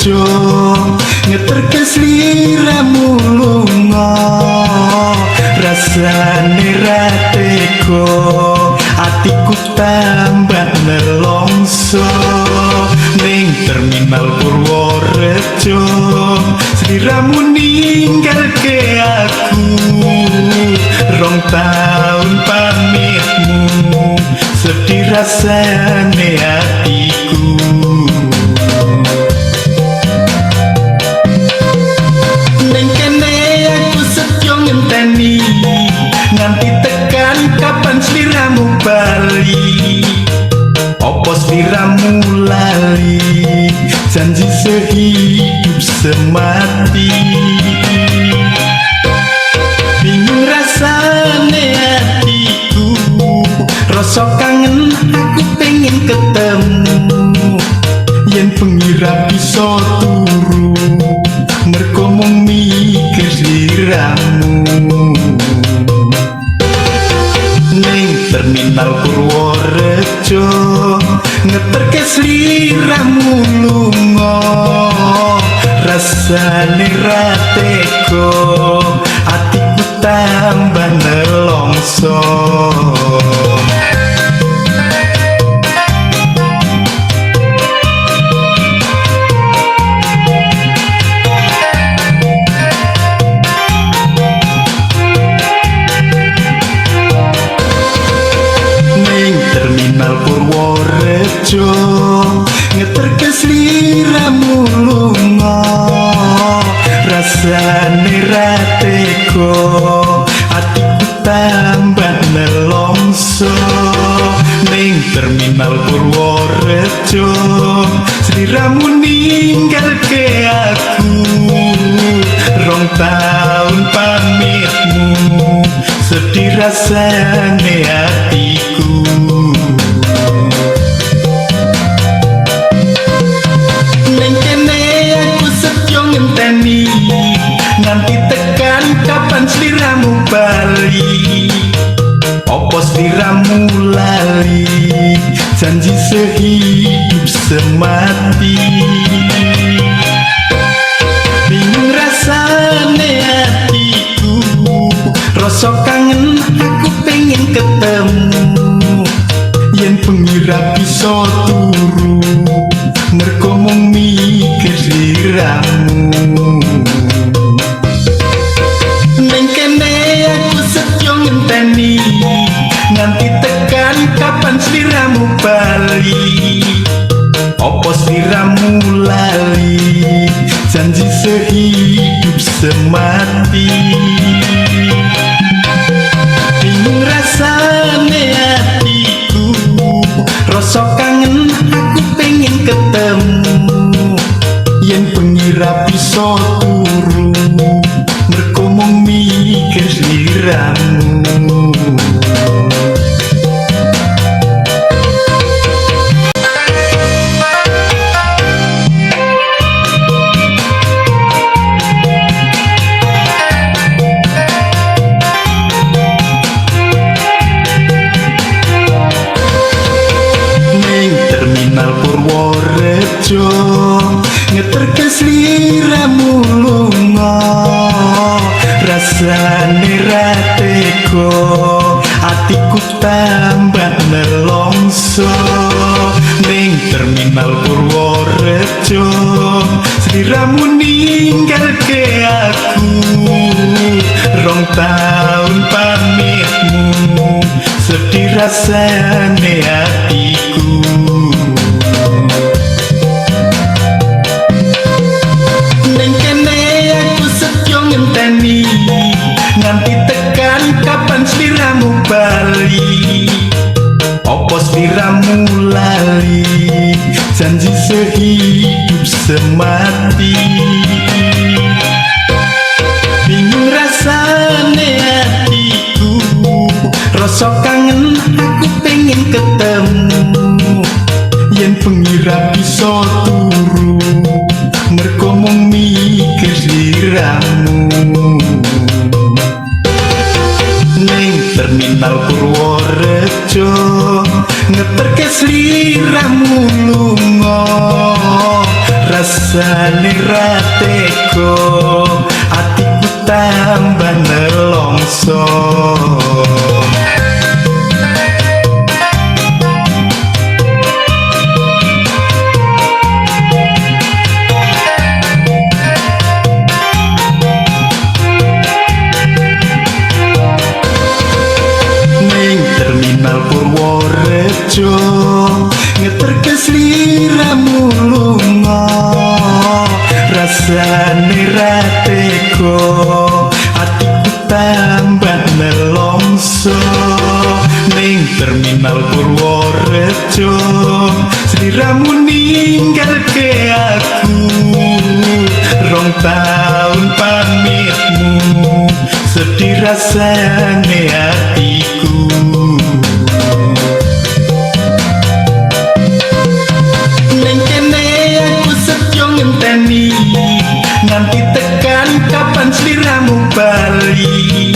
Purworejo ngeterke sliramu lunga rasane ra tega atiku tambah nelongso ning terminal Purworejo sliramu ninggalke aku rong taun pamitmu sedih rasane hatiku ning kene aku setyo ngenteni nganti tekan kapan sliramu bali opo sliramu lali janji sehidup semati bingung rasane hatiku rasa kangen aku pengen ketemu yen pengira bisa turu mergo mung mikir sliramu ning terminal Purworejo ngeterke sliramu lunga rasane ra tega atiku tambah nelongso terminal Purworejo ngeterke sliramu lunga rasane ra tega atiku tambah nelongso ning terminal Purworejo sliramu ninggalke aku rong taun pamitmu sedih rasane hatiku ning kene aku setyo ngenteni nganti tekan kapan sliramu bali opo sliramu lali janji sehidup semati bingung rasane hatiku rasa kangen aku pengen ketemu yen pengira bisa turu mergo mung mikir sliramu ning kene aku setyo ngenteni nganti tekan kapan sliramu bali opo sliramu lali janji sehidup semati bingung rasane hatiku rasa kangen aku pengen ketemu yen pengira bisa turu mergo mung mikir sliramu terminal Purworejo ngeterke sliramu lunga rasane ra tega atiku tambah nelongso ning terminal Purworejo sliramu ninggalke aku rong taun pamitmu sedih rasane hatiku ning kene aku setyo ngenteni nganti tekan kapan sliramu bali opo sliramu lali janji sehidup semati bingung rasane hatiku rasa kangen aku pengen ketemu yen pengira bisa turu mergo mung mikir sliramu ning terminal Purworejo ngeterke sliramu lunga rasane ra tega atiku tambah nelongso Terminal Purworejo ngeterke sliramu lunga rasane ra tega atiku tambah nelongso ning Terminal Purworejo sliramu ninggalke aku 2 tahun pamitmu sedih rasane hatiku neng kene aku setyo ngenteni nanti tekan kapan sliramu bali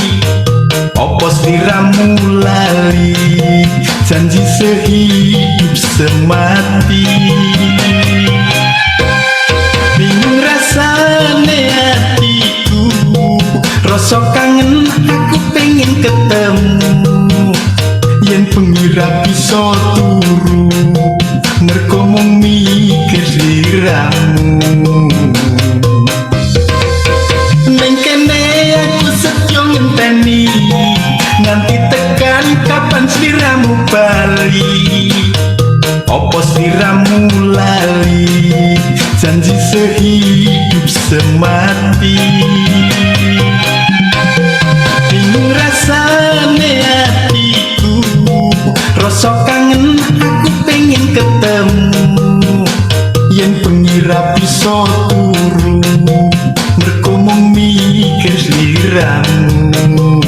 opo sliramu lali janji sehidup semati bingung rasane hatiku rasa kangen aku pengen ketemu yen pengira bisa turu mergo mung mikir sliramu neng kene aku setyo ngenteni nanti tekan kapan sliramu bali opo sliramu lali janji sehidup semati bingung rasane hatiku rasa kangen aku pengen ketemu yen pengira bisa turu mergo mung mikir sliramu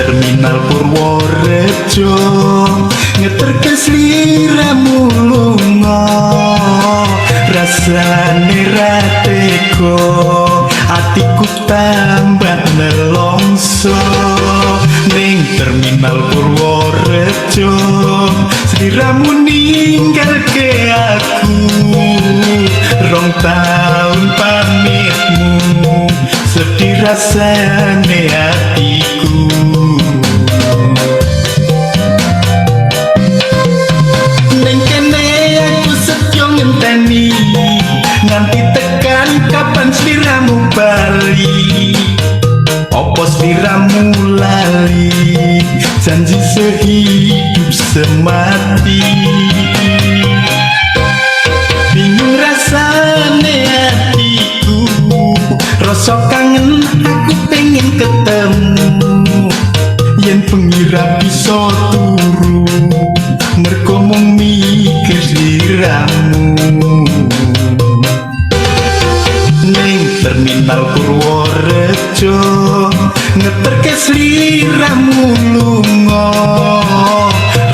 Terminal Purworejo ngeterke sliramu lunga rasane ra tega atiku tambah nelongso ning Terminal Purworejo sliramu ninggalke aku 2 tahun pamitmu sedih rasane hatiku neng kene aku setyo ngenteni nanti tekan kapan sliramu bali opo sliramu lali janji sehidup semati bingung rasane hatiku rasa kangen aku pengen ketemu yen pengira bisa turu mergo mung mikir sliramu ning Terminal Purworejo ngeterke sliramu lunga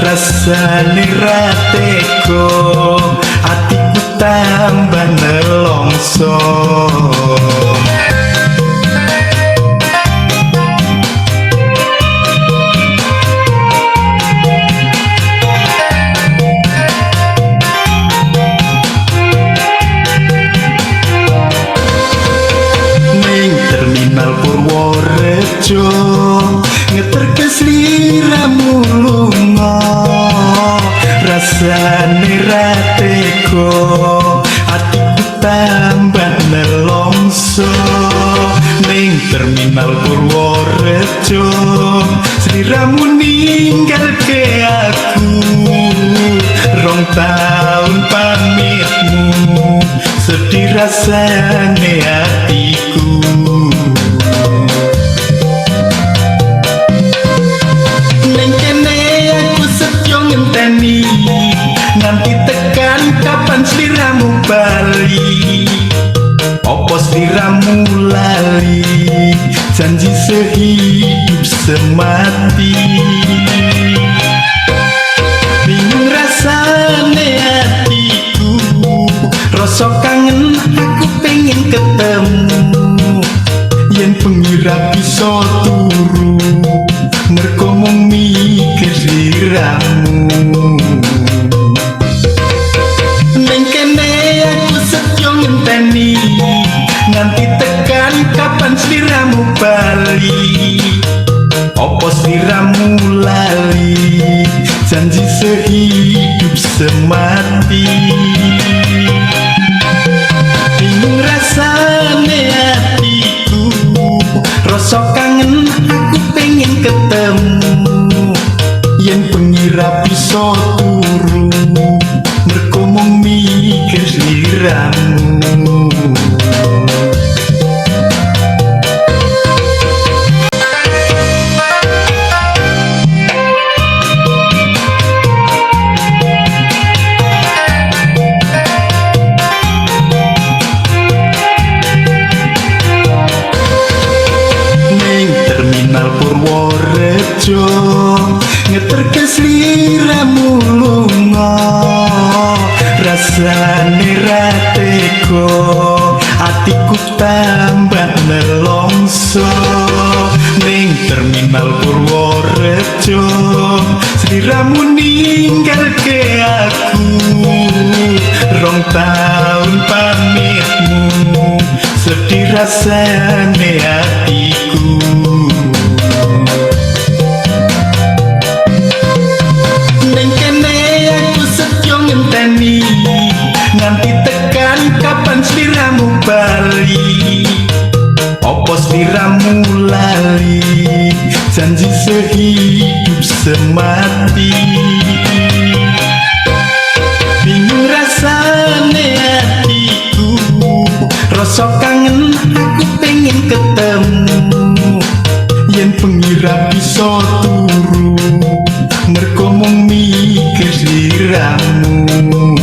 rasane ra tega atiku tambah nelongso Terminal Purworejo ngeterke sliramu lunga rasane ra tega atiku tambah nelongso ning Terminal Purworejo sliramu ninggalke aku 2 tahun pamitmu sedih rasane hatiku neng kene aku setyo ngenteni nanti tekan kapan sliramu bali opo sliramu lali janji sehidup semati bingung rasane sliramu lali, janji sehidup semati. Bingung rasane hatiku, rasa kangen aku pengen ketemu. Yen bengi ra bisa turu, mergo mung mikir sliramu. Terminal Purworejo ngeterke sliramu lunga, rasane ra tega, atiku tambah nelongso. Ning Terminal Purworejo sliramu ninggalke aku, 2 tahun pamitmu, sedih rasane hatiku. Neng kene aku setyo ngenteni, nganti tekan kapan sliramu bali. Opo sliramu lali, janji sehidup semati. Bingung rasane hatiku, rasa kangen aku pengen ketemu. Yen bengi ra bisa turu, mergo mung mikir sliramu.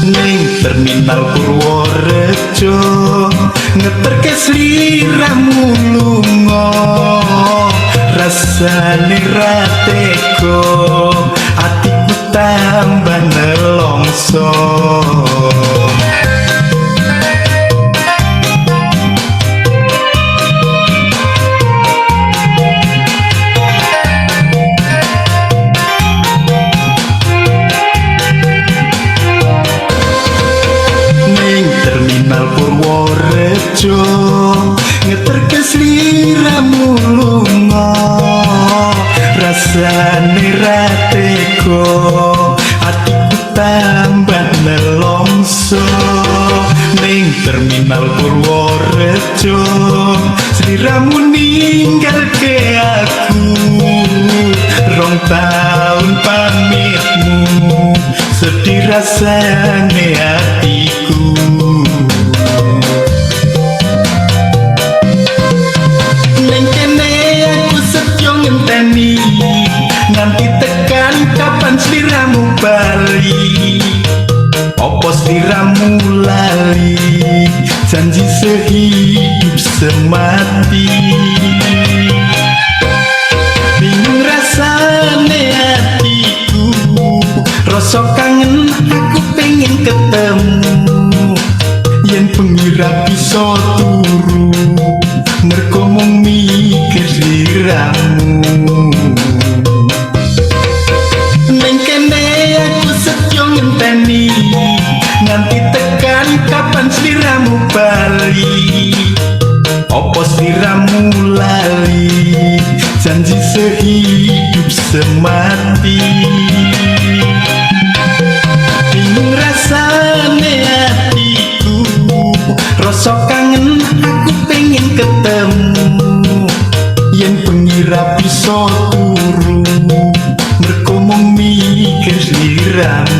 Ning Terminal Purworejo ngeterke sliramu lunga, rasane ra tega, atiku tambah nelongso. Terminal Purworejo ngeterke sliramu lunga, rasane ra tega, atiku tambah nelongso. Ning Terminal Purworejo sliramu ninggalke aku, 2 tahun pamitmu, sedih rasane hatiku. Neng kene aku setyo ngenteni, nganti tekan kapan sliramu bali. Opo sliramu lali, janji sehidup semati. Bingung rasane hatiku, rasa kangen aku pengen ketemu. Yen bengi ra bisa turu, mergo mung mikir sliramu. Neng kene aku setyo ngenteni, nganti tekan kapan sliramu bali. Opo sliramu lali, janji sehidup semati. Bingung rasane hatiku, rasa kangen aku pengen ketemu. Yen bengi ra bisa turu, mergo mung mikir sliramu.